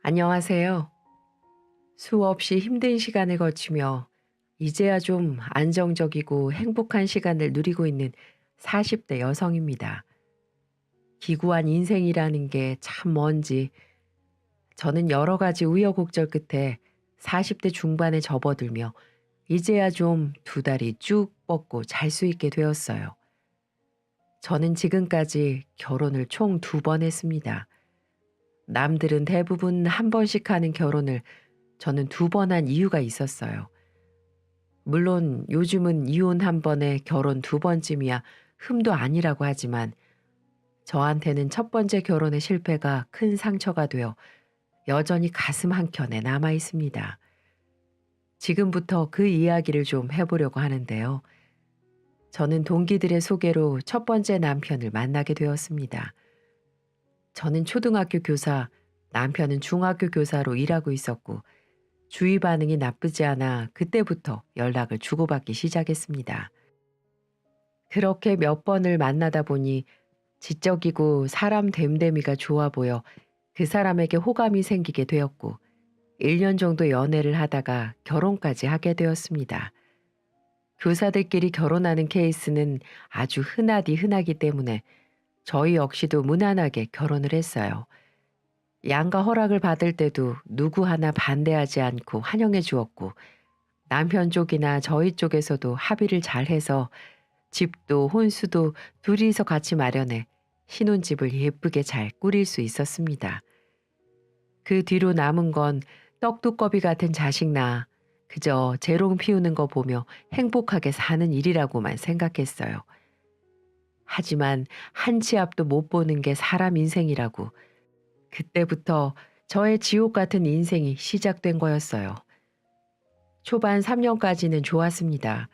안녕하세요. 수없이 힘든 시간을 거치며 이제야 좀 안정적이고 행복한 시간을 누리고 있는 40대 여성입니다. 기구한 인생이라는 게 참 뭔지 저는 여러 가지 우여곡절 끝에 40대 중반에 접어들며 이제야 좀 두 다리 쭉 뻗고 잘 수 있게 되었어요. 저는 지금까지 결혼을 총 두 번 했습니다. 남들은 대부분 한 번씩 하는 결혼을 저는 두 번 한 이유가 있었어요. 물론 요즘은 이혼 한 번에 결혼 두 번쯤이야 흠도 아니라고 하지만 저한테는 첫 번째 결혼의 실패가 큰 상처가 되어 여전히 가슴 한켠에 남아 있습니다. 지금부터 그 이야기를 좀 해보려고 하는데요. 저는 동기들의 소개로 첫 번째 남편을 만나게 되었습니다. 저는 초등학교 교사, 남편은 중학교 교사로 일하고 있었고 주위 반응이 나쁘지 않아 그때부터 연락을 주고받기 시작했습니다. 그렇게 몇 번을 만나다 보니 지적이고 사람 됨됨이가 좋아 보여 그 사람에게 호감이 생기게 되었고 1년 정도 연애를 하다가 결혼까지 하게 되었습니다. 교사들끼리 결혼하는 케이스는 아주 흔하디 흔하기 때문에 저희 역시도 무난하게 결혼을 했어요. 양가 허락을 받을 때도 누구 하나 반대하지 않고 환영해 주었고 남편 쪽이나 저희 쪽에서도 합의를 잘 해서 집도 혼수도 둘이서 같이 마련해 신혼집을 예쁘게 잘 꾸릴 수 있었습니다. 그 뒤로 남은 건 떡두꺼비 같은 자식 낳아 그저 재롱 피우는 거 보며 행복하게 사는 일이라고만 생각했어요. 하지만 한 치 앞도 못 보는 게 사람 인생이라고 그때부터 저의 지옥 같은 인생이 시작된 거였어요. 초반 3년까지는 좋았습니다.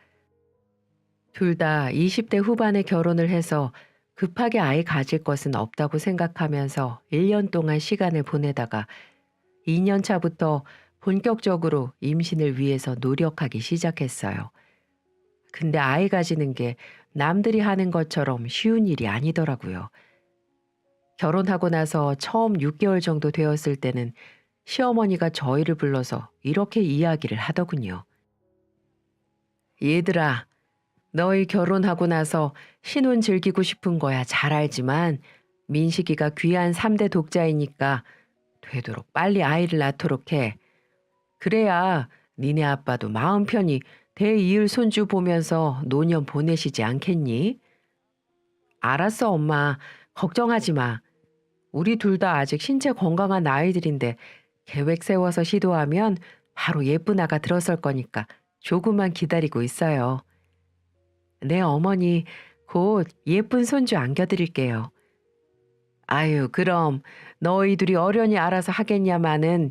둘 다 20대 후반에 결혼을 해서 급하게 아이 가질 것은 없다고 생각하면서 1년 동안 시간을 보내다가 2년 차부터 본격적으로 임신을 위해서 노력하기 시작했어요. 근데 아이 가지는 게 남들이 하는 것처럼 쉬운 일이 아니더라고요. 결혼하고 나서 처음 6개월 정도 되었을 때는 시어머니가 저희를 불러서 이렇게 이야기를 하더군요. 얘들아, 너희 결혼하고 나서 신혼 즐기고 싶은 거야 잘 알지만 민식이가 귀한 3대 독자이니까 되도록 빨리 아이를 낳도록 해. 그래야 니네 아빠도 마음 편히 대이을 손주 보면서 노년 보내시지 않겠니? 알았어 엄마. 걱정하지 마. 우리 둘 다 아직 신체 건강한 아이들인데 계획 세워서 시도하면 바로 예쁜 아가 들어설 거니까 조금만 기다리고 있어요. 네, 어머니, 곧 예쁜 손주 안겨드릴게요. 아유, 그럼 너희 둘이 어련히 알아서 하겠냐마는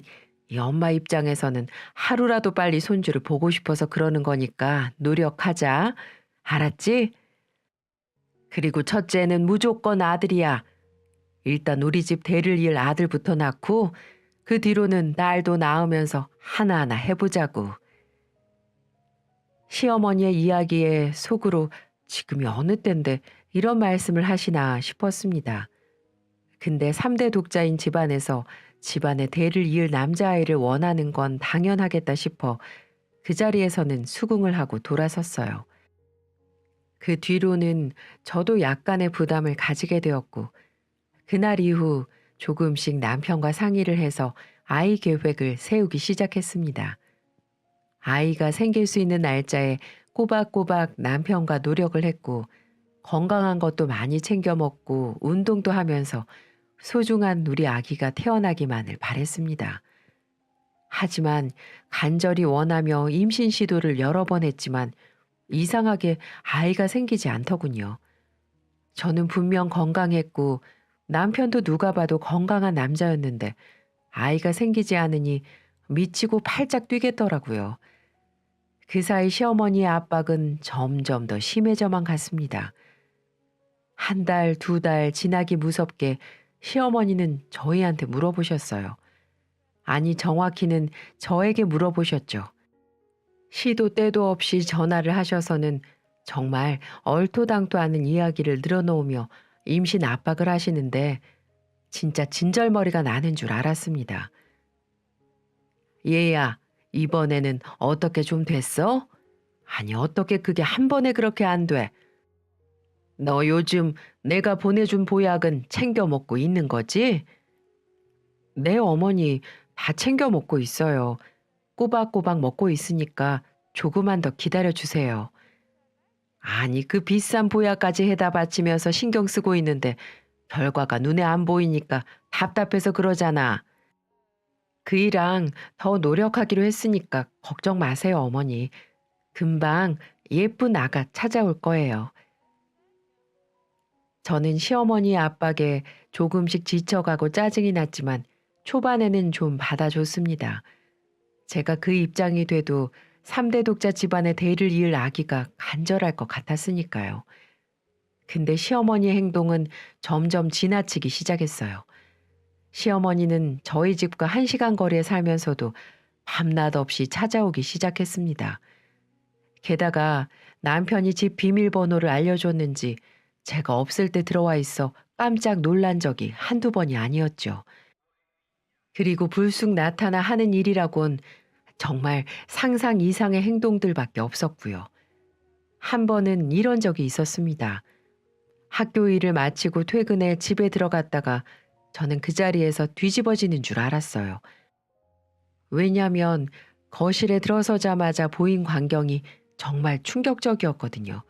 이 엄마 입장에서는 하루라도 빨리 손주를 보고 싶어서 그러는 거니까 노력하자. 알았지? 그리고 첫째는 무조건 아들이야. 일단 우리 집 대를 이을 아들부터 낳고 그 뒤로는 딸도 낳으면서 하나하나 해보자고. 시어머니의 이야기에 속으로 지금이 어느 때인데 이런 말씀을 하시나 싶었습니다. 근데 3대 독자인 집안에서 집안의 대를 이을 남자아이를 원하는 건 당연하겠다 싶어 그 자리에서는 수긍을 하고 돌아섰어요. 그 뒤로는 저도 약간의 부담을 가지게 되었고 그날 이후 조금씩 남편과 상의를 해서 아이 계획을 세우기 시작했습니다. 아이가 생길 수 있는 날짜에 꼬박꼬박 남편과 노력을 했고 건강한 것도 많이 챙겨 먹고 운동도 하면서 소중한 우리 아기가 태어나기만을 바랬습니다. 하지만 간절히 원하며 임신 시도를 여러 번 했지만 이상하게 아이가 생기지 않더군요. 저는 분명 건강했고 남편도 누가 봐도 건강한 남자였는데 아이가 생기지 않으니 미치고 팔짝 뛰겠더라고요. 그 사이 시어머니의 압박은 점점 더 심해져만 갔습니다. 한 달, 두 달 지나기 무섭게 시어머니는 저희한테 물어보셨어요. 아니, 정확히는 저에게 물어보셨죠. 시도 때도 없이 전화를 하셔서는 정말 얼토당토 않은 이야기를 늘어놓으며 임신 압박을 하시는데 진짜 진절머리가 나는 줄 알았습니다. 얘야, 이번에는 어떻게 좀 됐어? 아니, 어떻게 그게 한 번에 그렇게 안 돼? 너 요즘 내가 보내준 보약은 챙겨 먹고 있는 거지? 네, 어머니, 다 챙겨 먹고 있어요. 꼬박꼬박 먹고 있으니까 조금만 더 기다려 주세요. 아니, 그 비싼 보약까지 해다 바치면서 신경 쓰고 있는데 결과가 눈에 안 보이니까 답답해서 그러잖아. 그이랑 더 노력하기로 했으니까 걱정 마세요, 어머니. 금방 예쁜 아가 찾아올 거예요. 저는 시어머니의 압박에 조금씩 지쳐가고 짜증이 났지만 초반에는 좀 받아줬습니다. 제가 그 입장이 돼도 3대 독자 집안의 대를 이을 아기가 간절할 것 같았으니까요. 근데 시어머니의 행동은 점점 지나치기 시작했어요. 시어머니는 저희 집과 1시간 거리에 살면서도 밤낮 없이 찾아오기 시작했습니다. 게다가 남편이 집 비밀번호를 알려줬는지 제가 없을 때 들어와 있어 깜짝 놀란 적이 한두 번이 아니었죠. 그리고 불쑥 나타나 하는 일이라곤 정말 상상 이상의 행동들밖에 없었고요. 한 번은 이런 적이 있었습니다. 학교 일을 마치고 퇴근해 집에 들어갔다가 저는 그 자리에서 뒤집어지는 줄 알았어요. 왜냐면 거실에 들어서자마자 보인 광경이 정말 충격적이었거든요.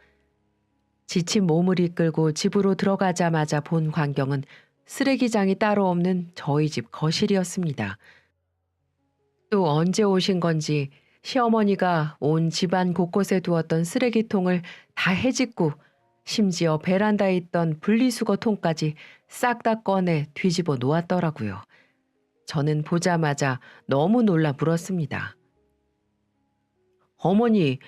지친 몸을 이끌고 집으로 들어가자마자 본 광경은 쓰레기장이 따로 없는 저희 집 거실이었습니다. 또 언제 오신 건지 시어머니가 온 집안 곳곳에 두었던 쓰레기통을 다 헤집고 심지어 베란다에 있던 분리수거 통까지 싹 다 꺼내 뒤집어 놓았더라고요. 저는 보자마자 너무 놀라 물었습니다. 어머니,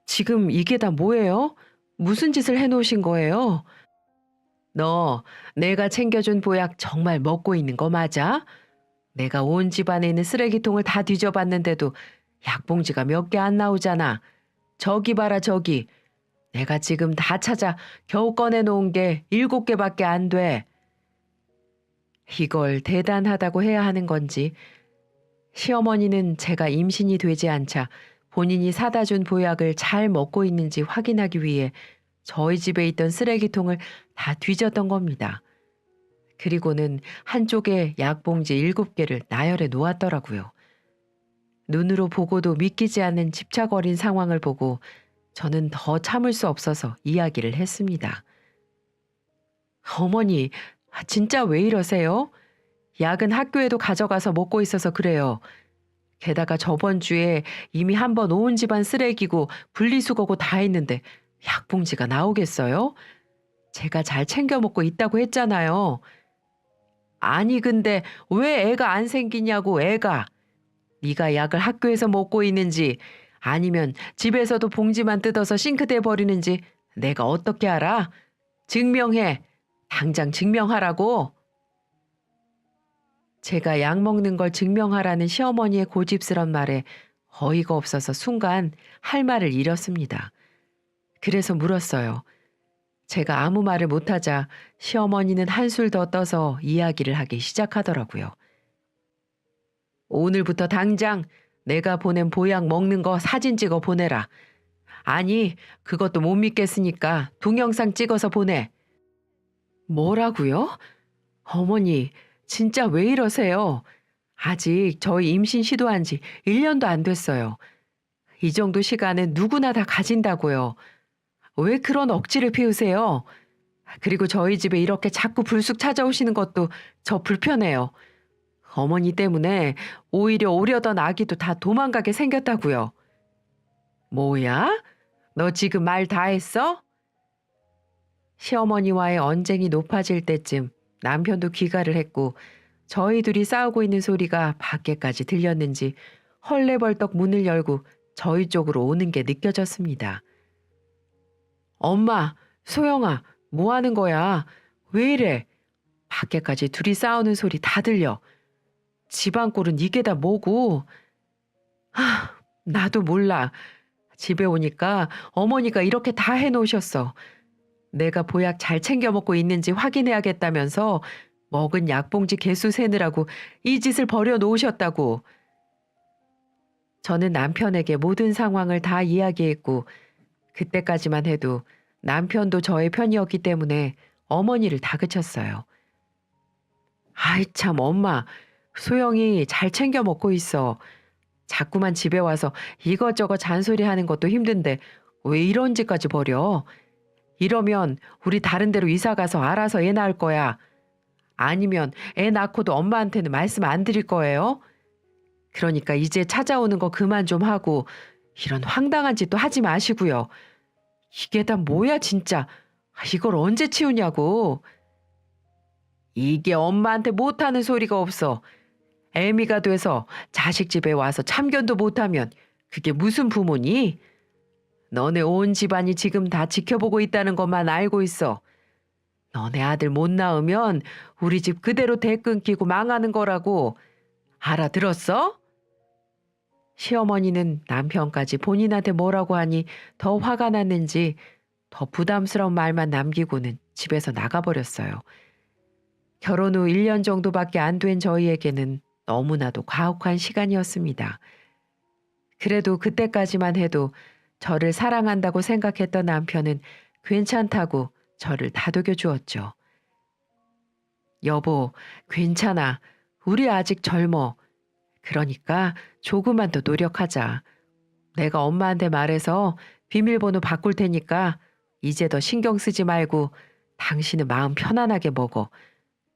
지금 이게 다 뭐예요? 무슨 짓을 해놓으신 거예요? 너 내가 챙겨준 보약 정말 먹고 있는 거 맞아? 내가 온 집안에 있는 쓰레기통을 다 뒤져봤는데도 약봉지가 몇 개 안 나오잖아. 저기 봐라 저기. 내가 지금 다 찾아 겨우 꺼내놓은 게 7개밖에 안 돼. 이걸 대단하다고 해야 하는 건지 시어머니는 제가 임신이 되지 않자 본인이 사다 준 보약을 잘 먹고 있는지 확인하기 위해 저희 집에 있던 쓰레기통을 다 뒤졌던 겁니다. 그리고는 한쪽에 약봉지 7개를 나열해 놓았더라고요. 눈으로 보고도 믿기지 않는 집착 어린 상황을 보고 저는 더 참을 수 없어서 이야기를 했습니다. 어머니, 진짜 왜 이러세요? 약은 학교에도 가져가서 먹고 있어서 그래요. 게다가 저번 주에 이미 한 번 온 집안 쓰레기고 분리수거고 다 했는데 약봉지가 나오겠어요? 제가 잘 챙겨 먹고 있다고 했잖아요. 아니 근데 왜 애가 안 생기냐고 애가. 네가 약을 학교에서 먹고 있는지 아니면 집에서도 봉지만 뜯어서 싱크대에 버리는지 내가 어떻게 알아? 증명해. 당장 증명하라고. 제가 약 먹는 걸 증명하라는 시어머니의 고집스런 말에 어이가 없어서 순간 할 말을 잃었습니다. 그래서 물었어요. 제가 아무 말을 못하자 시어머니는 한술 더 떠서 이야기를 하기 시작하더라고요. 오늘부터 당장 내가 보낸 보약 먹는 거 사진 찍어 보내라. 아니, 그것도 못 믿겠으니까 동영상 찍어서 보내. 뭐라고요? 어머니, 진짜 왜 이러세요? 아직 저희 임신 시도한 지 1년도 안 됐어요. 이 정도 시간은 누구나 다 가진다고요. 왜 그런 억지를 피우세요? 그리고 저희 집에 이렇게 자꾸 불쑥 찾아오시는 것도 저 불편해요. 어머니 때문에 오히려 오려던 아기도 다 도망가게 생겼다고요. 뭐야? 너 지금 말 다 했어? 시어머니와의 언쟁이 높아질 때쯤 남편도 귀가를 했고 저희 둘이 싸우고 있는 소리가 밖에까지 들렸는지 헐레벌떡 문을 열고 저희 쪽으로 오는 게 느껴졌습니다. 엄마, 소영아, 뭐 하는 거야? 왜 이래? 밖에까지 둘이 싸우는 소리 다 들려. 집안 꼴은 이게 다 뭐고? 나도 몰라. 집에 오니까 어머니가 이렇게 다 해놓으셨어. 내가 보약 잘 챙겨 먹고 있는지 확인해야겠다면서 먹은 약봉지 개수 세느라고 이 짓을 벌여 놓으셨다고. 저는 남편에게 모든 상황을 다 이야기했고 그때까지만 해도 남편도 저의 편이었기 때문에 어머니를 다그쳤어요. 아이 참 엄마, 소영이 잘 챙겨 먹고 있어. 자꾸만 집에 와서 이것저것 잔소리하는 것도 힘든데 왜 이런 짓까지 벌여? 이러면 우리 다른 데로 이사 가서 알아서 애 낳을 거야. 아니면 애 낳고도 엄마한테는 말씀 안 드릴 거예요? 그러니까 이제 찾아오는 거 그만 좀 하고 이런 황당한 짓도 하지 마시고요. 이게 다 뭐야 진짜. 이걸 언제 치우냐고. 이게 엄마한테 못하는 소리가 없어. 애미가 돼서 자식 집에 와서 참견도 못하면 그게 무슨 부모니? 너네 온 집안이 지금 다 지켜보고 있다는 것만 알고 있어. 너네 아들 못 낳으면 우리 집 그대로 대 끊기고 망하는 거라고. 알아들었어? 시어머니는 남편까지 본인한테 뭐라고 하니 더 화가 났는지 더 부담스러운 말만 남기고는 집에서 나가버렸어요. 결혼 후 1년 정도밖에 안 된 저희에게는 너무나도 가혹한 시간이었습니다. 그래도 그때까지만 해도 저를 사랑한다고 생각했던 남편은 괜찮다고 저를 다독여 주었죠. 여보, 괜찮아. 우리 아직 젊어. 그러니까 조금만 더 노력하자. 내가 엄마한테 말해서 비밀번호 바꿀 테니까 이제 더 신경 쓰지 말고 당신은 마음 편안하게 먹어.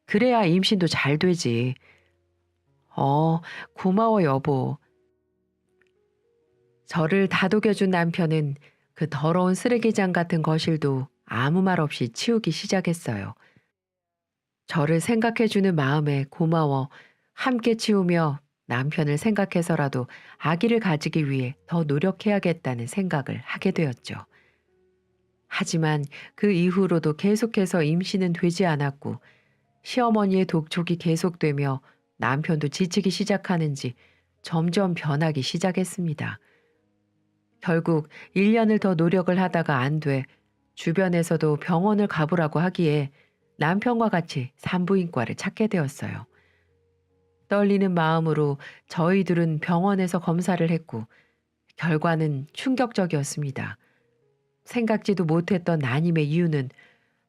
그래야 임신도 잘 되지. 고마워 여보. 저를 다독여준 남편은 그 더러운 쓰레기장 같은 거실도 아무 말 없이 치우기 시작했어요. 저를 생각해주는 마음에 고마워 함께 치우며 남편을 생각해서라도 아기를 가지기 위해 더 노력해야겠다는 생각을 하게 되었죠. 하지만 그 이후로도 계속해서 임신은 되지 않았고 시어머니의 독촉이 계속되며 남편도 지치기 시작하는지 점점 변하기 시작했습니다. 결국 1년을 더 노력을 하다가 안 돼 주변에서도 병원을 가보라고 하기에 남편과 같이 산부인과를 찾게 되었어요. 떨리는 마음으로 저희들은 병원에서 검사를 했고 결과는 충격적이었습니다. 생각지도 못했던 난임의 이유는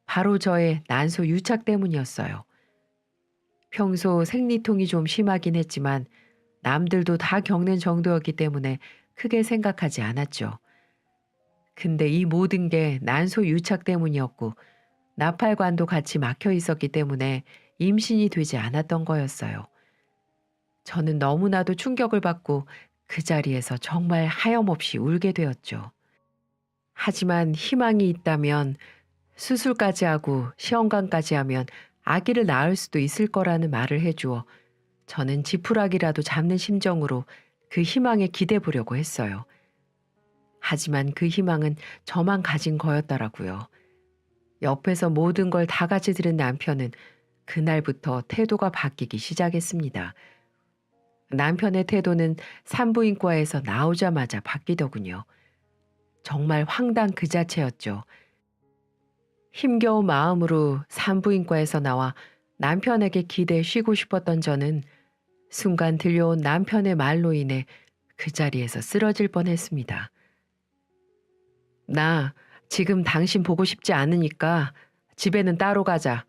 바로 저의 난소 유착 때문이었어요. 평소 생리통이 좀 심하긴 했지만 남들도 다 겪는 정도였기 때문에 크게 생각하지 않았죠. 근데 이 모든 게 난소 유착 때문이었고 나팔관도 같이 막혀 있었기 때문에 임신이 되지 않았던 거였어요. 저는 너무나도 충격을 받고 그 자리에서 정말 하염없이 울게 되었죠. 하지만 희망이 있다면 수술까지 하고 시험관까지 하면 아기를 낳을 수도 있을 거라는 말을 해주어 저는 지푸라기라도 잡는 심정으로 그 희망에 기대 보려고 했어요. 하지만 그 희망은 저만 가진 거였더라고요. 옆에서 모든 걸 다 같이 들은 남편은 그날부터 태도가 바뀌기 시작했습니다. 남편의 태도는 산부인과에서 나오자마자 바뀌더군요. 정말 황당 그 자체였죠. 힘겨운 마음으로 산부인과에서 나와 남편에게 기대 쉬고 싶었던 저는 순간 들려온 남편의 말로 인해 그 자리에서 쓰러질 뻔했습니다. 나 지금 당신 보고 싶지 않으니까 집에는 따로 가자.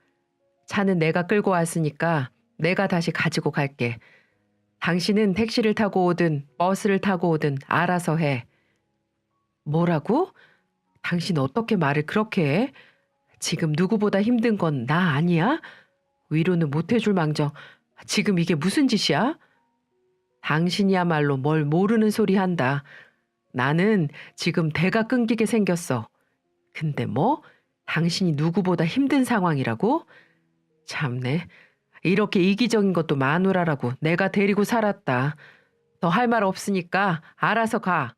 차는 내가 끌고 왔으니까 내가 다시 가지고 갈게. 당신은 택시를 타고 오든 버스를 타고 오든 알아서 해. 뭐라고? 당신 어떻게 말을 그렇게 해? 지금 누구보다 힘든 건 나 아니야? 위로는 못 해줄 망정 지금 이게 무슨 짓이야? 당신이야말로 뭘 모르는 소리 한다. 나는 지금 대가 끊기게 생겼어. 근데 뭐? 당신이 누구보다 힘든 상황이라고? 참네. 이렇게 이기적인 것도 마누라라고 내가 데리고 살았다. 더 할 말 없으니까 알아서 가.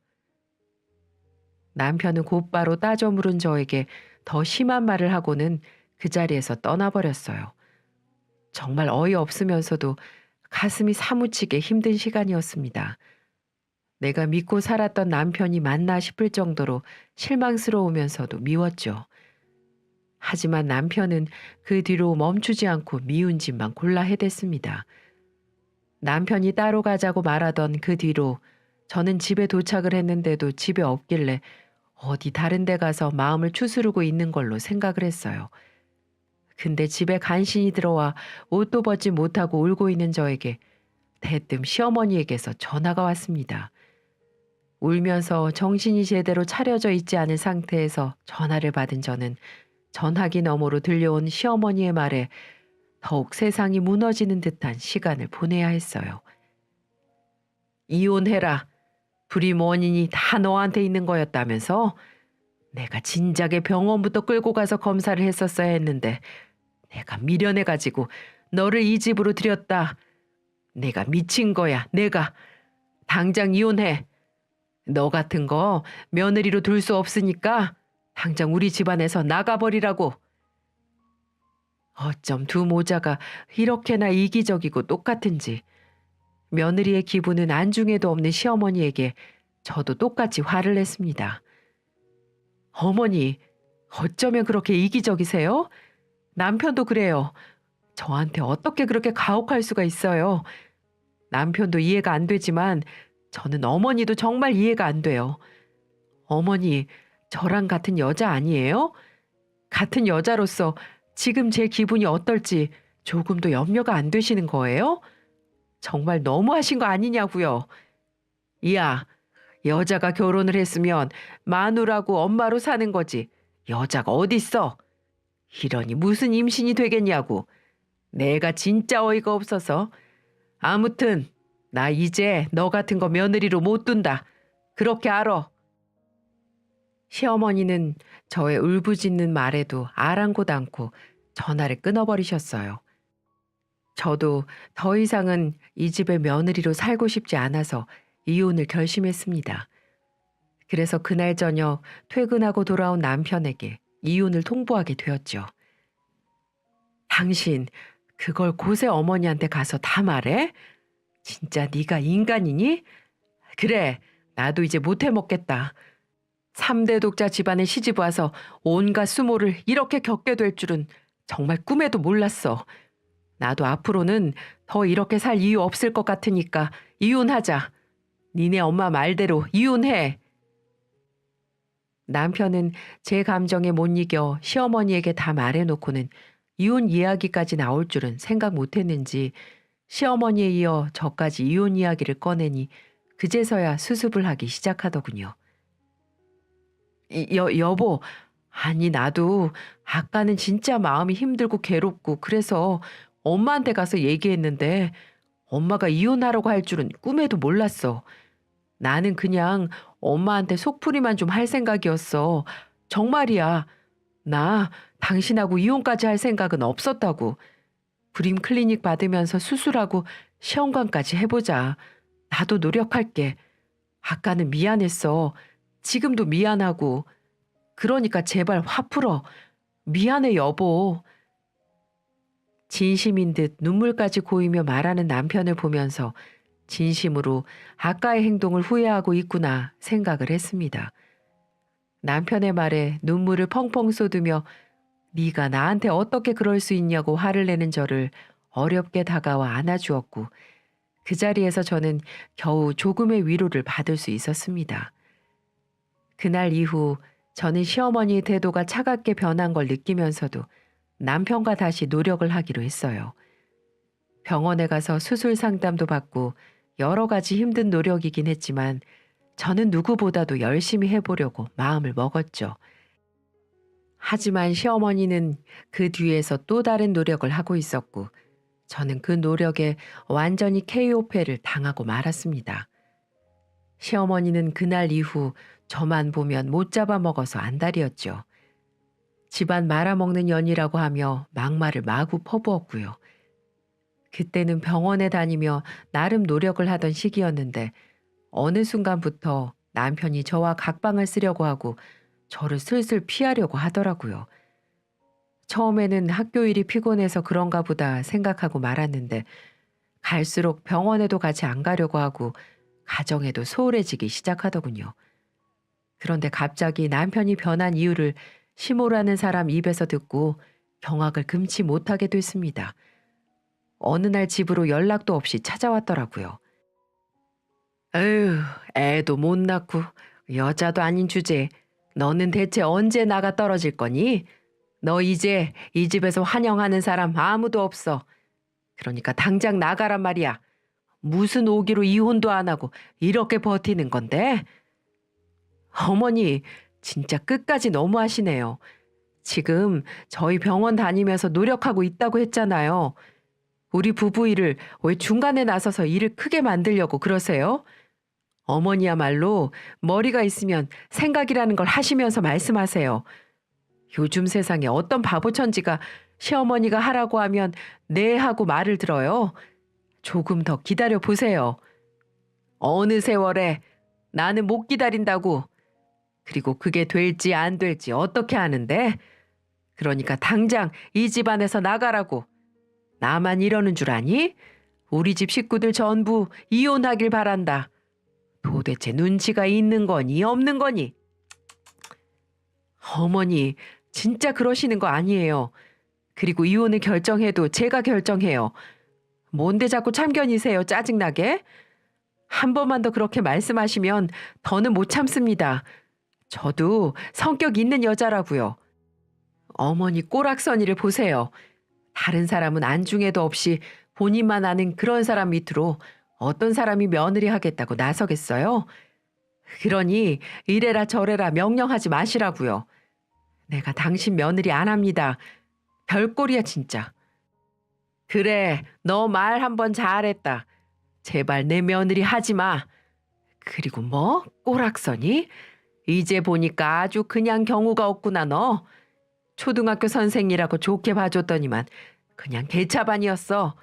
남편은 곧바로 따져 물은 저에게 더 심한 말을 하고는 그 자리에서 떠나버렸어요. 정말 어이없으면서도 가슴이 사무치게 힘든 시간이었습니다. 내가 믿고 살았던 남편이 맞나 싶을 정도로 실망스러우면서도 미웠죠. 하지만 남편은 그 뒤로 멈추지 않고 미운 짓만 골라 해댔습니다. 남편이 따로 가자고 말하던 그 뒤로 저는 집에 도착을 했는데도 집에 없길래 어디 다른 데 가서 마음을 추스르고 있는 걸로 생각을 했어요. 근데 집에 간신히 들어와 옷도 벗지 못하고 울고 있는 저에게 대뜸 시어머니에게서 전화가 왔습니다. 울면서 정신이 제대로 차려져 있지 않은 상태에서 전화를 받은 저는 전화기 너머로 들려온 시어머니의 말에 더욱 세상이 무너지는 듯한 시간을 보내야 했어요. 이혼해라. 불임 원인이 다 너한테 있는 거였다면서? 내가 진작에 병원부터 끌고 가서 검사를 했었어야 했는데 내가 미련해가지고 너를 이 집으로 들였다. 내가 미친 거야. 내가. 당장 이혼해. 너 같은 거 며느리로 둘 수 없으니까 당장 우리 집안에서 나가버리라고. 어쩜 두 모자가 이렇게나 이기적이고 똑같은지. 며느리의 기분은 안중에도 없는 시어머니에게 저도 똑같이 화를 냈습니다. 어머니, 어쩌면 그렇게 이기적이세요? 남편도 그래요. 저한테 어떻게 그렇게 가혹할 수가 있어요. 남편도 이해가 안 되지만 저는 어머니도 정말 이해가 안 돼요. 어머니, 저랑 같은 여자 아니에요? 같은 여자로서 지금 제 기분이 어떨지 조금도 염려가 안 되시는 거예요? 정말 너무하신 거 아니냐고요. 이야, 여자가 결혼을 했으면 마누라고 엄마로 사는 거지. 여자가 어딨어? 이러니 무슨 임신이 되겠냐고. 내가 진짜 어이가 없어서. 아무튼 나 이제 너 같은 거 며느리로 못 둔다. 그렇게 알아. 시어머니는 저의 울부짖는 말에도 아랑곳 않고 전화를 끊어버리셨어요. 저도 더 이상은 이 집의 며느리로 살고 싶지 않아서 이혼을 결심했습니다. 그래서 그날 저녁 퇴근하고 돌아온 남편에게 이혼을 통보하게 되었죠. 당신 그걸 고세 어머니한테 가서 다 말해? 진짜 네가 인간이니? 그래, 나도 이제 못 해먹겠다. 3대 독자 집안에 시집 와서 온갖 수모를 이렇게 겪게 될 줄은 정말 꿈에도 몰랐어. 나도 앞으로는 더 이렇게 살 이유 없을 것 같으니까 이혼하자. 니네 엄마 말대로 이혼해. 남편은 제 감정에 못 이겨 시어머니에게 다 말해놓고는 이혼 이야기까지 나올 줄은 생각 못했는지 시어머니에 이어 저까지 이혼 이야기를 꺼내니 그제서야 수습을 하기 시작하더군요. 여보, 아니 나도 아까는 진짜 마음이 힘들고 괴롭고 그래서 엄마한테 가서 얘기했는데 엄마가 이혼하라고 할 줄은 꿈에도 몰랐어. 나는 그냥 엄마한테 속풀이만 좀 할 생각이었어. 정말이야. 나 당신하고 이혼까지 할 생각은 없었다고. 불임 클리닉 받으면서 수술하고 시험관까지 해보자. 나도 노력할게. 아까는 미안했어. 지금도 미안하고. 그러니까 제발 화 풀어. 미안해 여보. 진심인 듯 눈물까지 고이며 말하는 남편을 보면서 진심으로 아까의 행동을 후회하고 있구나 생각을 했습니다. 남편의 말에 눈물을 펑펑 쏟으며 네가 나한테 어떻게 그럴 수 있냐고 화를 내는 저를 어렵게 다가와 안아주었고 그 자리에서 저는 겨우 조금의 위로를 받을 수 있었습니다. 그날 이후 저는 시어머니의 태도가 차갑게 변한 걸 느끼면서도 남편과 다시 노력을 하기로 했어요. 병원에 가서 수술 상담도 받고 여러 가지 힘든 노력이긴 했지만 저는 누구보다도 열심히 해보려고 마음을 먹었죠. 하지만 시어머니는 그 뒤에서 또 다른 노력을 하고 있었고 저는 그 노력에 완전히 KO패를 당하고 말았습니다. 시어머니는 그날 이후 저만 보면 못 잡아먹어서 안달이었죠. 집안 말아먹는 년이라고 하며 막말을 마구 퍼부었고요. 그때는 병원에 다니며 나름 노력을 하던 시기였는데 어느 순간부터 남편이 저와 각방을 쓰려고 하고 저를 슬슬 피하려고 하더라고요. 처음에는 학교 일이 피곤해서 그런가 보다 생각하고 말았는데 갈수록 병원에도 같이 안 가려고 하고 가정에도 소홀해지기 시작하더군요. 그런데 갑자기 남편이 변한 이유를 시모라는 사람 입에서 듣고 경악을 금치 못하게 됐습니다. 어느 날 집으로 연락도 없이 찾아왔더라고요. 에휴, 애도 못 낳고 여자도 아닌 주제에 너는 대체 언제 나가 떨어질 거니? 너 이제 이 집에서 환영하는 사람 아무도 없어. 그러니까 당장 나가란 말이야. 무슨 오기로 이혼도 안 하고 이렇게 버티는 건데? 어머니, 진짜 끝까지 너무하시네요. 지금 저희 병원 다니면서 노력하고 있다고 했잖아요. 우리 부부 일을 왜 중간에 나서서 일을 크게 만들려고 그러세요? 어머니야말로 머리가 있으면 생각이라는 걸 하시면서 말씀하세요. 요즘 세상에 어떤 바보천지가 시어머니가 하라고 하면 네 하고 말을 들어요. 조금 더 기다려 보세요. 어느 세월에 나는 못 기다린다고. 그리고 그게 될지 안 될지 어떻게 하는데? 그러니까 당장 이 집안에서 나가라고. 나만 이러는 줄 아니? 우리 집 식구들 전부 이혼하길 바란다. 도대체 눈치가 있는 거니 없는 거니? 어머니, 진짜 그러시는 거 아니에요. 그리고 이혼을 결정해도 제가 결정해요. 뭔데 자꾸 참견이세요, 짜증나게? 한 번만 더 그렇게 말씀하시면 더는 못 참습니다. 저도 성격 있는 여자라고요. 어머니 꼬락서니를 보세요. 다른 사람은 안중에도 없이 본인만 아는 그런 사람 밑으로 어떤 사람이 며느리 하겠다고 나서겠어요? 그러니 이래라 저래라 명령하지 마시라고요. 내가 당신 며느리 안 합니다. 별꼴이야 진짜. 그래, 너 말 한번 잘했다. 제발 내 며느리 하지 마. 그리고 뭐? 꼬락서니? 이제 보니까 아주 그냥 경우가 없구나 너. 초등학교 선생이라고 좋게 봐줬더니만 그냥 개차반이었어.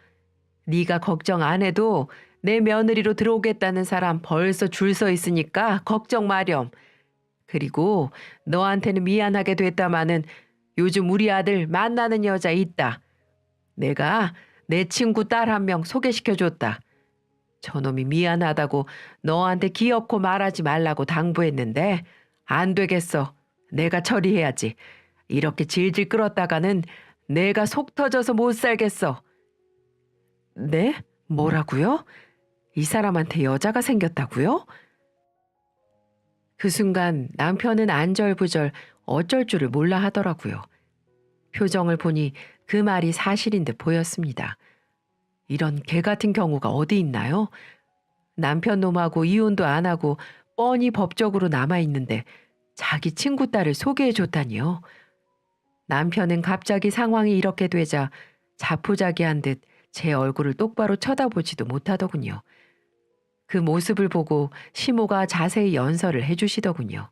네가 걱정 안 해도 내 며느리로 들어오겠다는 사람 벌써 줄 서 있으니까 걱정 마렴. 그리고 너한테는 미안하게 됐다마는 요즘 우리 아들 만나는 여자 있다. 내가 내 친구 딸 한 명 소개시켜줬다. 저놈이 미안하다고 너한테 기어코 말하지 말라고 당부했는데 안 되겠어. 내가 처리해야지. 이렇게 질질 끌었다가는 내가 속 터져서 못 살겠어. 네? 뭐라고요? 이 사람한테 여자가 생겼다고요? 그 순간 남편은 안절부절 어쩔 줄을 몰라 하더라고요. 표정을 보니 그 말이 사실인 듯 보였습니다. 이런 개 같은 경우가 어디 있나요? 남편 놈하고 이혼도 안 하고 뻔히 법적으로 남아있는데 자기 친구 딸을 소개해 줬다니요. 남편은 갑자기 상황이 이렇게 되자 자포자기한 듯 제 얼굴을 똑바로 쳐다보지도 못하더군요. 그 모습을 보고 시모가 자세히 연설을 해주시더군요.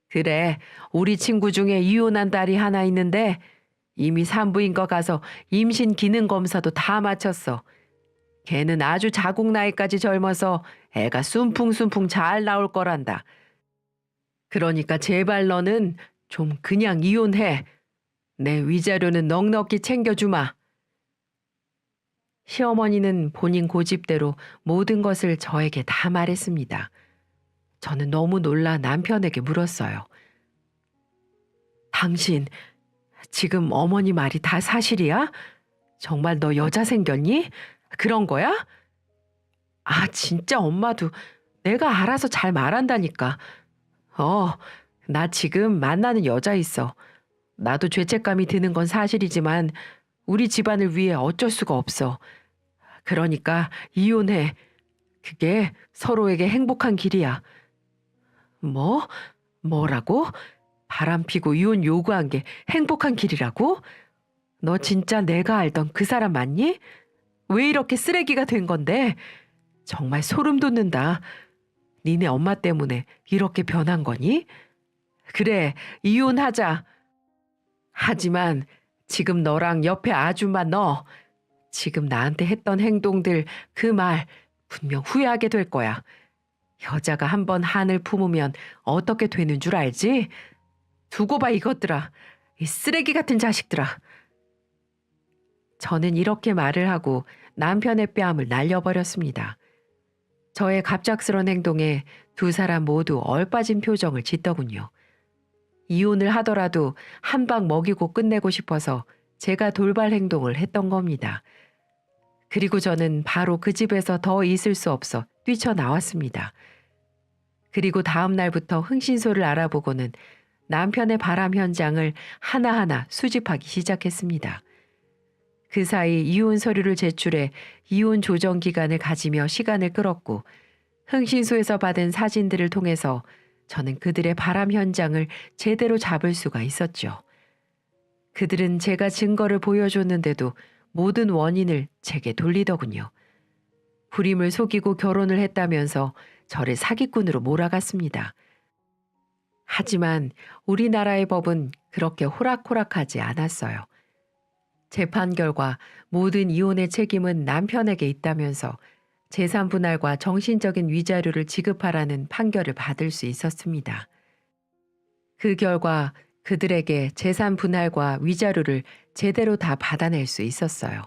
그래, 우리 친구 중에 이혼한 딸이 하나 있는데 이미 산부인과 가서 임신 기능 검사도 다 마쳤어. 걔는 아주 자국 나이까지 젊어서 애가 숨풍숨풍 잘 나올 거란다. 그러니까 제발 너는 좀 그냥 이혼해. 내 위자료는 넉넉히 챙겨주마. 시어머니는 본인 고집대로 모든 것을 저에게 다 말했습니다. 저는 너무 놀라 남편에게 물었어요. 당신, 지금 어머니 말이 다 사실이야? 정말 너 여자 생겼니? 그런 거야? 아, 진짜 엄마도 내가 알아서 잘 말한다니까. 나 지금 만나는 여자 있어. 나도 죄책감이 드는 건 사실이지만 우리 집안을 위해 어쩔 수가 없어. 그러니까 이혼해. 그게 서로에게 행복한 길이야. 뭐? 뭐라고? 바람 피고 이혼 요구한 게 행복한 길이라고? 너 진짜 내가 알던 그 사람 맞니? 왜 이렇게 쓰레기가 된 건데? 정말 소름 돋는다. 니네 엄마 때문에 이렇게 변한 거니? 그래, 이혼하자. 하지만 지금 너랑 옆에 아줌마 너 지금 나한테 했던 행동들 그 말 분명 후회하게 될 거야. 여자가 한번 한을 품으면 어떻게 되는 줄 알지? 두고 봐 이것들아. 이 쓰레기 같은 자식들아. 저는 이렇게 말을 하고 남편의 뺨을 날려버렸습니다. 저의 갑작스런 행동에 두 사람 모두 얼빠진 표정을 짓더군요. 이혼을 하더라도 한 방 먹이고 끝내고 싶어서 제가 돌발 행동을 했던 겁니다. 그리고 저는 바로 그 집에서 더 있을 수 없어 뛰쳐나왔습니다. 그리고 다음 날부터 흥신소를 알아보고는 남편의 바람 현장을 하나하나 수집하기 시작했습니다. 그 사이 이혼 서류를 제출해 이혼 조정 기간을 가지며 시간을 끌었고 흥신소에서 받은 사진들을 통해서 저는 그들의 바람 현장을 제대로 잡을 수가 있었죠. 그들은 제가 증거를 보여줬는데도 모든 원인을 제게 돌리더군요. 불임을 속이고 결혼을 했다면서 저를 사기꾼으로 몰아갔습니다. 하지만 우리나라의 법은 그렇게 호락호락하지 않았어요. 재판 결과 모든 이혼의 책임은 남편에게 있다면서 재산 분할과 정신적인 위자료를 지급하라는 판결을 받을 수 있었습니다. 그 결과 그들에게 재산 분할과 위자료를 제대로 다 받아낼 수 있었어요.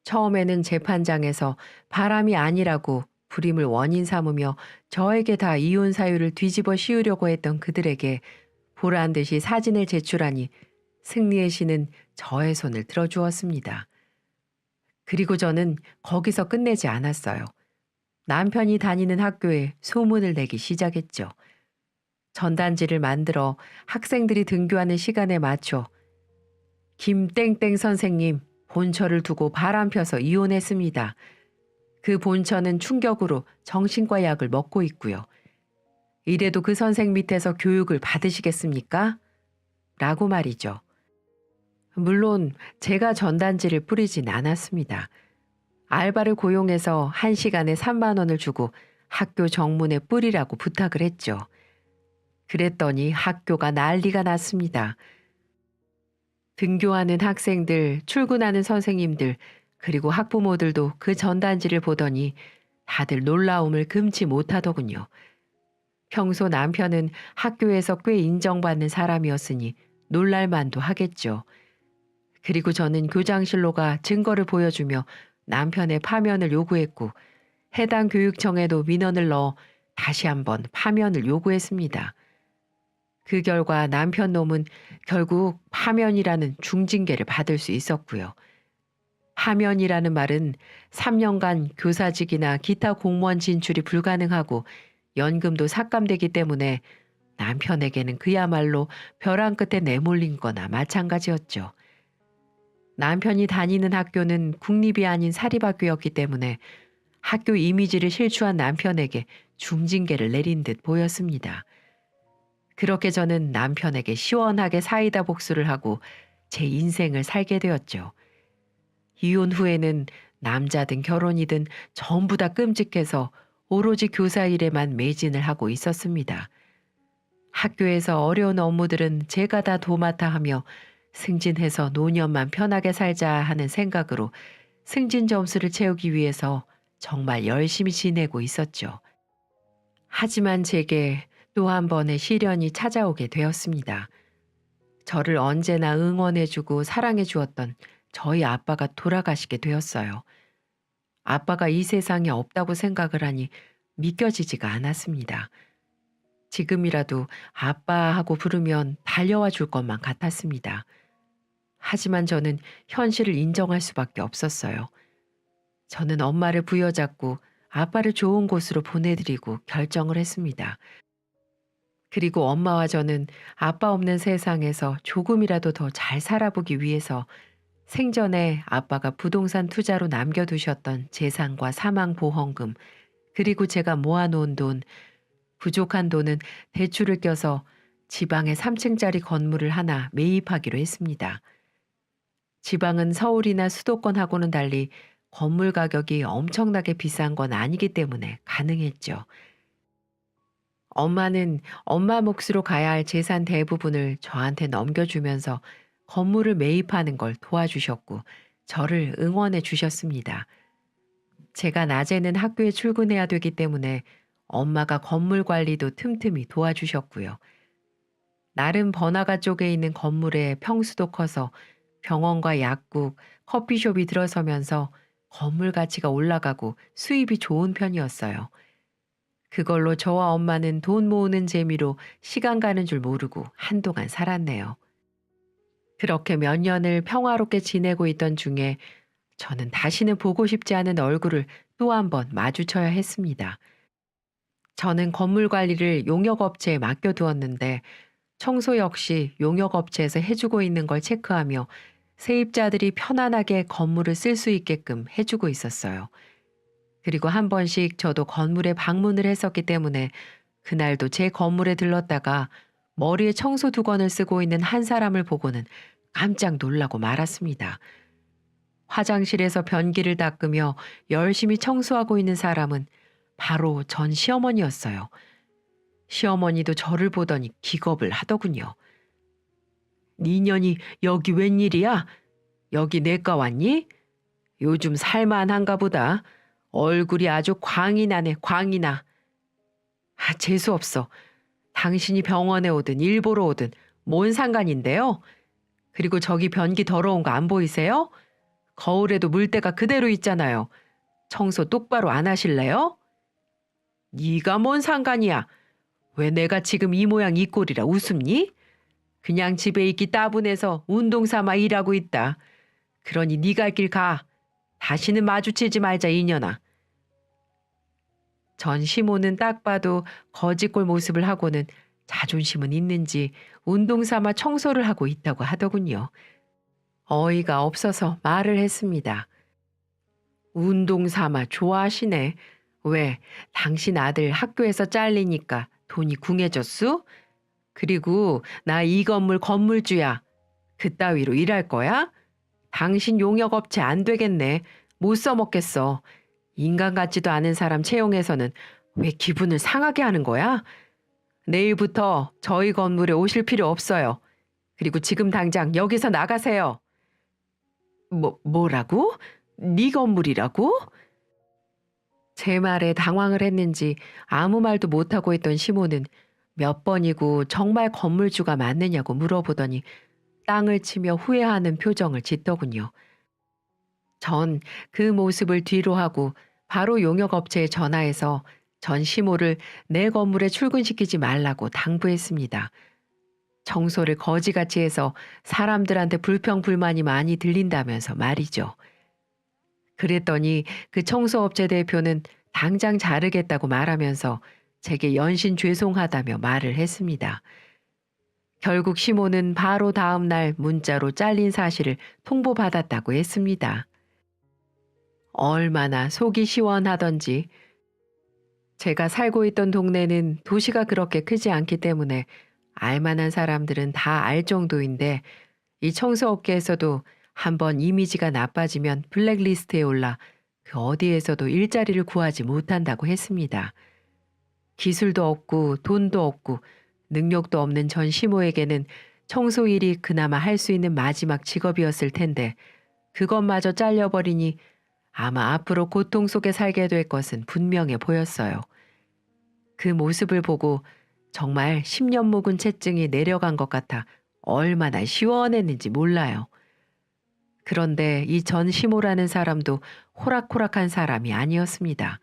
처음에는 재판장에서 바람이 아니라고 불임을 원인 삼으며 저에게 다 이혼 사유를 뒤집어 씌우려고 했던 그들에게 보란 듯이 사진을 제출하니 승리의 신은 저의 손을 들어주었습니다. 그리고 저는 거기서 끝내지 않았어요. 남편이 다니는 학교에 소문을 내기 시작했죠. 전단지를 만들어 학생들이 등교하는 시간에 맞춰 김땡땡 선생님 본처를 두고 바람 펴서 이혼했습니다. 그 본처는 충격으로 정신과 약을 먹고 있고요. 이래도 그 선생 밑에서 교육을 받으시겠습니까? 라고 말이죠. 물론 제가 전단지를 뿌리진 않았습니다. 알바를 고용해서 1시간에 3만 원을 주고 학교 정문에 뿌리라고 부탁을 했죠. 그랬더니 학교가 난리가 났습니다. 등교하는 학생들, 출근하는 선생님들, 그리고 학부모들도 그 전단지를 보더니 다들 놀라움을 금치 못하더군요. 평소 남편은 학교에서 꽤 인정받는 사람이었으니 놀랄만도 하겠죠. 그리고 저는 교장실로 가 증거를 보여주며 남편의 파면을 요구했고 해당 교육청에도 민원을 넣어 다시 한번 파면을 요구했습니다. 그 결과 남편 놈은 결국 파면이라는 중징계를 받을 수 있었고요. 파면이라는 말은 3년간 교사직이나 기타 공무원 진출이 불가능하고 연금도 삭감되기 때문에 남편에게는 그야말로 벼랑 끝에 내몰린 거나 마찬가지였죠. 남편이 다니는 학교는 국립이 아닌 사립학교였기 때문에 학교 이미지를 실추한 남편에게 중징계를 내린 듯 보였습니다. 그렇게 저는 남편에게 시원하게 사이다 복수를 하고 제 인생을 살게 되었죠. 이혼 후에는 남자든 결혼이든 전부 다 끔찍해서 오로지 교사 일에만 매진을 하고 있었습니다. 학교에서 어려운 업무들은 제가 다 도맡아 하며 승진해서 노년만 편하게 살자 하는 생각으로 승진 점수를 채우기 위해서 정말 열심히 지내고 있었죠. 하지만 제게 또 한 번의 시련이 찾아오게 되었습니다. 저를 언제나 응원해주고 사랑해주었던 저희 아빠가 돌아가시게 되었어요. 아빠가 이 세상에 없다고 생각을 하니 믿겨지지가 않았습니다. 지금이라도 아빠하고 부르면 달려와 줄 것만 같았습니다. 하지만 저는 현실을 인정할 수밖에 없었어요. 저는 엄마를 부여잡고 아빠를 좋은 곳으로 보내드리고 결정을 했습니다. 그리고 엄마와 저는 아빠 없는 세상에서 조금이라도 더 잘 살아보기 위해서 생전에 아빠가 부동산 투자로 남겨두셨던 재산과 사망보험금, 그리고 제가 모아놓은 돈, 부족한 돈은 대출을 껴서 지방에 3층짜리 건물을 하나 매입하기로 했습니다. 지방은 서울이나 수도권하고는 달리 건물 가격이 엄청나게 비싼 건 아니기 때문에 가능했죠. 엄마는 엄마 몫으로 가야 할 재산 대부분을 저한테 넘겨주면서 건물을 매입하는 걸 도와주셨고 저를 응원해 주셨습니다. 제가 낮에는 학교에 출근해야 되기 때문에 엄마가 건물 관리도 틈틈이 도와주셨고요. 나름 번화가 쪽에 있는 건물에 평수도 커서 병원과 약국, 커피숍이 들어서면서 건물 가치가 올라가고 수입이 좋은 편이었어요. 그걸로 저와 엄마는 돈 모으는 재미로 시간 가는 줄 모르고 한동안 살았네요. 그렇게 몇 년을 평화롭게 지내고 있던 중에 저는 다시는 보고 싶지 않은 얼굴을 또 한 번 마주쳐야 했습니다. 저는 건물 관리를 용역업체에 맡겨두었는데 청소 역시 용역업체에서 해주고 있는 걸 체크하며 세입자들이 편안하게 건물을 쓸 수 있게끔 해주고 있었어요. 그리고 한 번씩 저도 건물에 방문을 했었기 때문에 그날도 제 건물에 들렀다가 머리에 청소 두건을 쓰고 있는 한 사람을 보고는 깜짝 놀라고 말았습니다. 화장실에서 변기를 닦으며 열심히 청소하고 있는 사람은 바로 전 시어머니였어요. 시어머니도 저를 보더니 기겁을 하더군요. 니년이 여기 웬일이야? 여기 내과 왔니? 요즘 살만한가 보다. 얼굴이 아주 광이 나네, 광이 나. 아, 재수없어. 당신이 병원에 오든 일보러 오든 뭔 상관인데요? 그리고 저기 변기 더러운 거 안 보이세요? 거울에도 물때가 그대로 있잖아요. 청소 똑바로 안 하실래요? 네가 뭔 상관이야? 왜 내가 지금 이 모양 이 꼴이라 웃음니? 그냥 집에 있기 따분해서 운동 삼아 일하고 있다. 그러니 네 갈 길 가. 다시는 마주치지 말자 이년아. 전 시모는 딱 봐도 거지꼴 모습을 하고는 자존심은 있는지 운동 삼아 청소를 하고 있다고 하더군요. 어이가 없어서 말을 했습니다. 운동 삼아 좋아하시네. 왜 당신 아들 학교에서 잘리니까 돈이 궁해졌수? 그리고 나 이 건물 건물주야. 그따위로 일할 거야? 당신 용역업체 안 되겠네. 못 써먹겠어. 인간 같지도 않은 사람 채용해서는 왜 기분을 상하게 하는 거야? 내일부터 저희 건물에 오실 필요 없어요. 그리고 지금 당장 여기서 나가세요. 뭐라고? 네 건물이라고? 제 말에 당황을 했는지 아무 말도 못하고 있던 시모는 몇 번이고 정말 건물주가 맞느냐고 물어보더니 땅을 치며 후회하는 표정을 짓더군요. 전 그 모습을 뒤로 하고 바로 용역업체에 전화해서 전 시모를 내 건물에 출근시키지 말라고 당부했습니다. 청소를 거지같이 해서 사람들한테 불평불만이 많이 들린다면서 말이죠. 그랬더니 그 청소업체 대표는 당장 자르겠다고 말하면서 제게 연신 죄송하다며 말을 했습니다. 결국 시모는 바로 다음 날 문자로 잘린 사실을 통보받았다고 했습니다. 얼마나 속이 시원하던지. 제가 살고 있던 동네는 도시가 그렇게 크지 않기 때문에 알만한 사람들은 다 알 정도인데 이 청소업계에서도 한번 이미지가 나빠지면 블랙리스트에 올라 그 어디에서도 일자리를 구하지 못한다고 했습니다. 기술도 없고 돈도 없고 능력도 없는 전 시모에게는 청소 일이 그나마 할 수 있는 마지막 직업이었을 텐데 그것마저 잘려버리니 아마 앞으로 고통 속에 살게 될 것은 분명해 보였어요. 그 모습을 보고 정말 10년 묵은 채증이 내려간 것 같아 얼마나 시원했는지 몰라요. 그런데 이 전 시모라는 사람도 호락호락한 사람이 아니었습니다.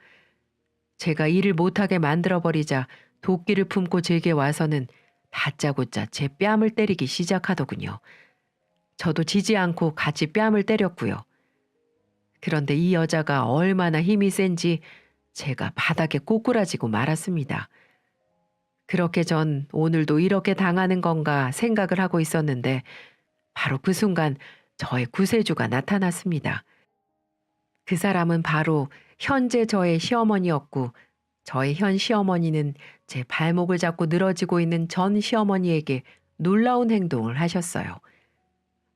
제가 일을 못하게 만들어버리자 도끼를 품고 제게 와서는 다짜고짜 제 뺨을 때리기 시작하더군요. 저도 지지 않고 같이 뺨을 때렸고요. 그런데 이 여자가 얼마나 힘이 센지 제가 바닥에 꼬꾸라지고 말았습니다. 그렇게 전 오늘도 이렇게 당하는 건가 생각을 하고 있었는데 바로 그 순간 저의 구세주가 나타났습니다. 그 사람은 바로 현재 저의 시어머니였고 저의 현 시어머니는 제 발목을 잡고 늘어지고 있는 전 시어머니에게 놀라운 행동을 하셨어요.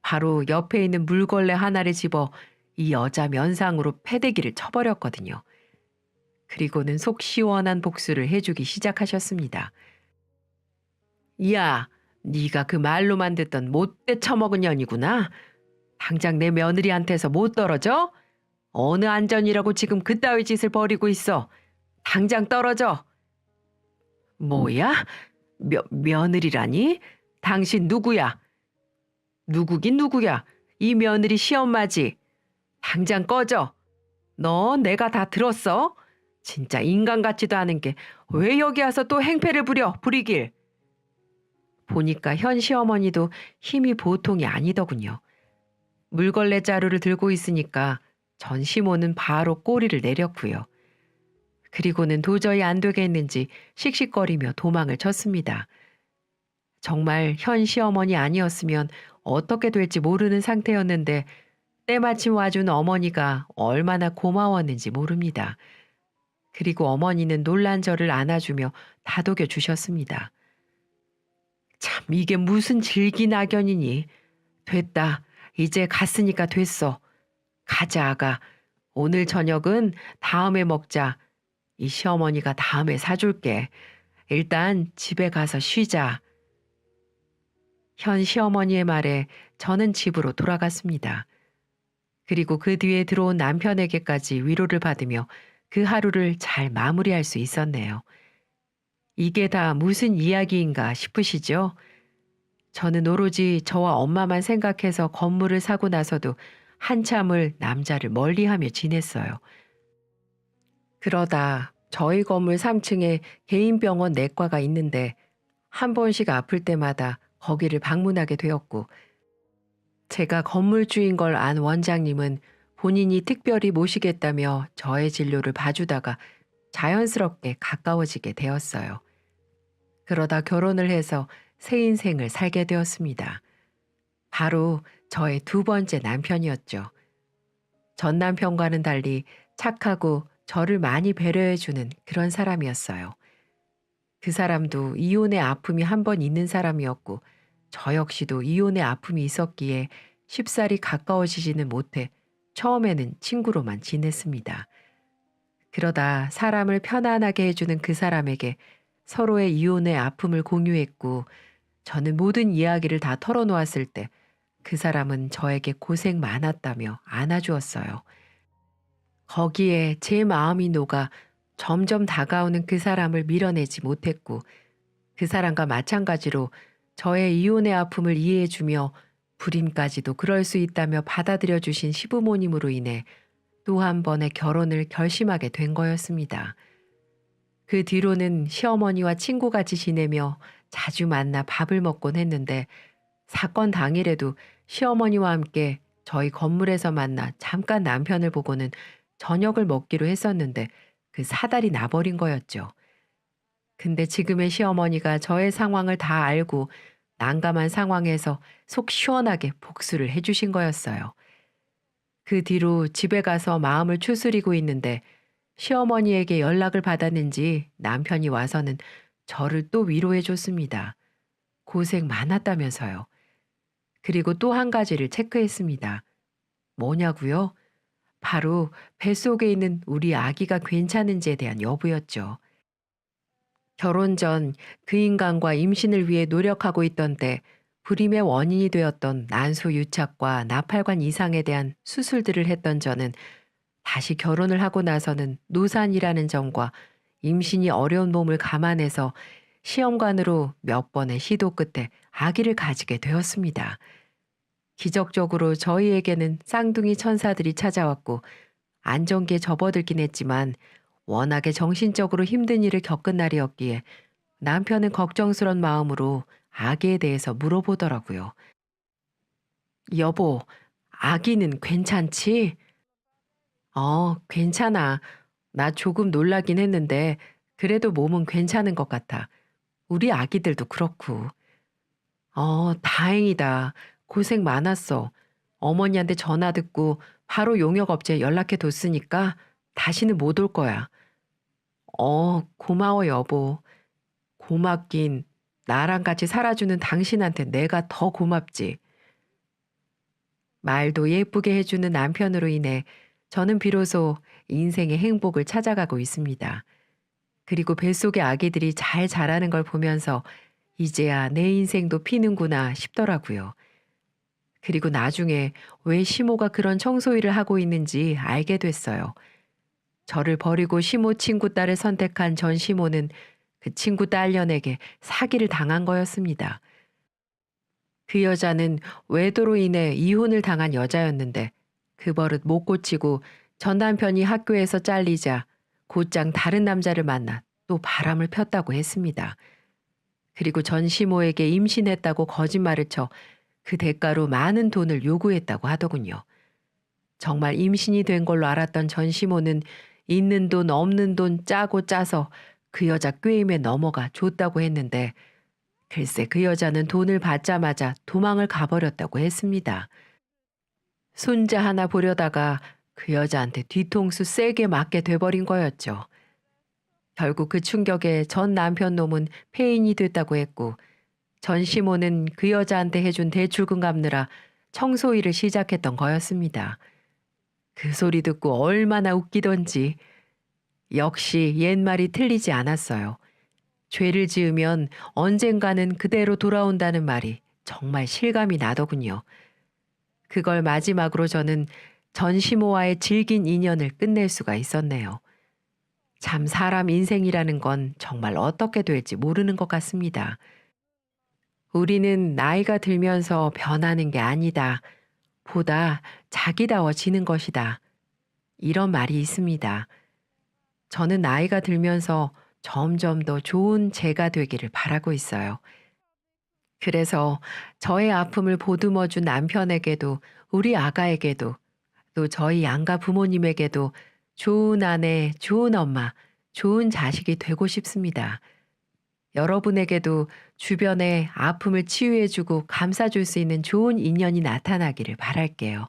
바로 옆에 있는 물걸레 하나를 집어 이 여자 면상으로 패대기를 쳐버렸거든요. 그리고는 속 시원한 복수를 해주기 시작하셨습니다. 야, 네가 그 말로만 듣던 못돼 처먹은 년이구나. 당장 내 며느리한테서 못 떨어져? 어느 안전이라고 지금 그따위 짓을 벌이고 있어. 당장 떨어져. 뭐야? 며느리라니? 당신 누구야? 누구긴 누구야? 이 며느리 시엄마지. 당장 꺼져. 너 내가 다 들었어? 진짜 인간 같지도 않은 게 왜 여기 와서 또 행패를 부리길. 보니까 현 시어머니도 힘이 보통이 아니더군요. 물걸레 자루를 들고 있으니까 전 시모는 바로 꼬리를 내렸고요. 그리고는 도저히 안 되겠는지 씩씩거리며 도망을 쳤습니다. 정말 현 시어머니 아니었으면 어떻게 될지 모르는 상태였는데 때마침 와준 어머니가 얼마나 고마웠는지 모릅니다. 그리고 어머니는 놀란 저를 안아주며 다독여 주셨습니다. 참 이게 무슨 질기낙연이니. 됐다. 이제 갔으니까 됐어. 가자 아가. 오늘 저녁은 다음에 먹자. 이 시어머니가 다음에 사줄게. 일단 집에 가서 쉬자. 현 시어머니의 말에 저는 집으로 돌아갔습니다. 그리고 그 뒤에 들어온 남편에게까지 위로를 받으며 그 하루를 잘 마무리할 수 있었네요. 이게 다 무슨 이야기인가 싶으시죠? 저는 오로지 저와 엄마만 생각해서 건물을 사고 나서도 한참을 남자를 멀리하며 지냈어요. 그러다 저희 건물 3층에 개인 병원 내과가 있는데 한 번씩 아플 때마다 거기를 방문하게 되었고, 제가 건물주인 걸 안 원장님은 본인이 특별히 모시겠다며 저의 진료를 봐주다가 자연스럽게 가까워지게 되었어요. 그러다 결혼을 해서 새 인생을 살게 되었습니다. 바로 저의 두 번째 남편이었죠. 전 남편과는 달리 착하고 저를 많이 배려해주는 그런 사람이었어요. 그 사람도 이혼의 아픔이 한 번 있는 사람이었고, 저 역시도 이혼의 아픔이 있었기에 쉽사리 가까워지지는 못해 처음에는 친구로만 지냈습니다. 그러다 사람을 편안하게 해주는 그 사람에게 서로의 이혼의 아픔을 공유했고, 저는 모든 이야기를 다 털어놓았을 때 그 사람은 저에게 고생 많았다며 안아주었어요. 거기에 제 마음이 녹아 점점 다가오는 그 사람을 밀어내지 못했고, 그 사람과 마찬가지로 저의 이혼의 아픔을 이해해주며 불임까지도 그럴 수 있다며 받아들여 주신 시부모님으로 인해 또 한 번의 결혼을 결심하게 된 거였습니다. 그 뒤로는 시어머니와 친구같이 지내며 자주 만나 밥을 먹곤 했는데, 사건 당일에도 시어머니와 함께 저희 건물에서 만나 잠깐 남편을 보고는 저녁을 먹기로 했었는데 그 사달이 나버린 거였죠. 근데 지금의 시어머니가 저의 상황을 다 알고 난감한 상황에서 속 시원하게 복수를 해주신 거였어요. 그 뒤로 집에 가서 마음을 추스리고 있는데 시어머니에게 연락을 받았는지 남편이 와서는 저를 또 위로해 줬습니다. 고생 많았다면서요. 그리고 또 한 가지를 체크했습니다. 뭐냐고요? 바로 뱃속에 있는 우리 아기가 괜찮은지에 대한 여부였죠. 결혼 전 그 인간과 임신을 위해 노력하고 있던 때 불임의 원인이 되었던 난소 유착과 나팔관 이상에 대한 수술들을 했던 저는 다시 결혼을 하고 나서는 노산이라는 점과 임신이 어려운 몸을 감안해서 시험관으로 몇 번의 시도 끝에 아기를 가지게 되었습니다. 기적적으로 저희에게는 쌍둥이 천사들이 찾아왔고 안정기에 접어들긴 했지만 워낙에 정신적으로 힘든 일을 겪은 날이었기에 남편은 걱정스런 마음으로 아기에 대해서 물어보더라고요. 여보, 아기는 괜찮지? 괜찮아. 나 조금 놀라긴 했는데 그래도 몸은 괜찮은 것 같아. 우리 아기들도 그렇고. 다행이다. 고생 많았어. 어머니한테 전화 듣고 바로 용역업체에 연락해 뒀으니까 다시는 못 올 거야. 고마워 여보. 고맙긴 나랑 같이 살아주는 당신한테 내가 더 고맙지. 말도 예쁘게 해주는 남편으로 인해 저는 비로소 인생의 행복을 찾아가고 있습니다. 그리고 뱃속의 아기들이 잘 자라는 걸 보면서 이제야 내 인생도 피는구나 싶더라고요. 그리고 나중에 왜 시모가 그런 청소일을 하고 있는지 알게 됐어요. 저를 버리고 시모 친구 딸을 선택한 전 시모는 그 친구 딸년에게 사기를 당한 거였습니다. 그 여자는 외도로 인해 이혼을 당한 여자였는데 그 버릇 못 고치고 전 남편이 학교에서 잘리자 곧장 다른 남자를 만나 또 바람을 폈다고 했습니다. 그리고 전 시모에게 임신했다고 거짓말을 쳐 그 대가로 많은 돈을 요구했다고 하더군요. 정말 임신이 된 걸로 알았던 전시모는 있는 돈 없는 돈 짜고 짜서 그 여자 꾀임에 넘어가 줬다고 했는데 글쎄 그 여자는 돈을 받자마자 도망을 가버렸다고 했습니다. 손자 하나 보려다가 그 여자한테 뒤통수 세게 맞게 돼버린 거였죠. 결국 그 충격에 전 남편 놈은 폐인이 됐다고 했고 전시모는 그 여자한테 해준 대출금 갚느라 청소일을 시작했던 거였습니다. 그 소리 듣고 얼마나 웃기던지. 역시 옛말이 틀리지 않았어요. 죄를 지으면 언젠가는 그대로 돌아온다는 말이 정말 실감이 나더군요. 그걸 마지막으로 저는 전시모와의 질긴 인연을 끝낼 수가 있었네요. 참 사람 인생이라는 건 정말 어떻게 될지 모르는 것 같습니다. 우리는 나이가 들면서 변하는 게 아니다. 보다 자기다워지는 것이다. 이런 말이 있습니다. 저는 나이가 들면서 점점 더 좋은 제가 되기를 바라고 있어요. 그래서 저의 아픔을 보듬어 준 남편에게도 우리 아가에게도 또 저희 양가 부모님에게도 좋은 아내, 좋은 엄마, 좋은 자식이 되고 싶습니다. 여러분에게도 주변에 아픔을 치유해주고 감싸줄 수 있는 좋은 인연이 나타나기를 바랄게요.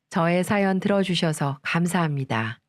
저의 사연 들어주셔서 감사합니다.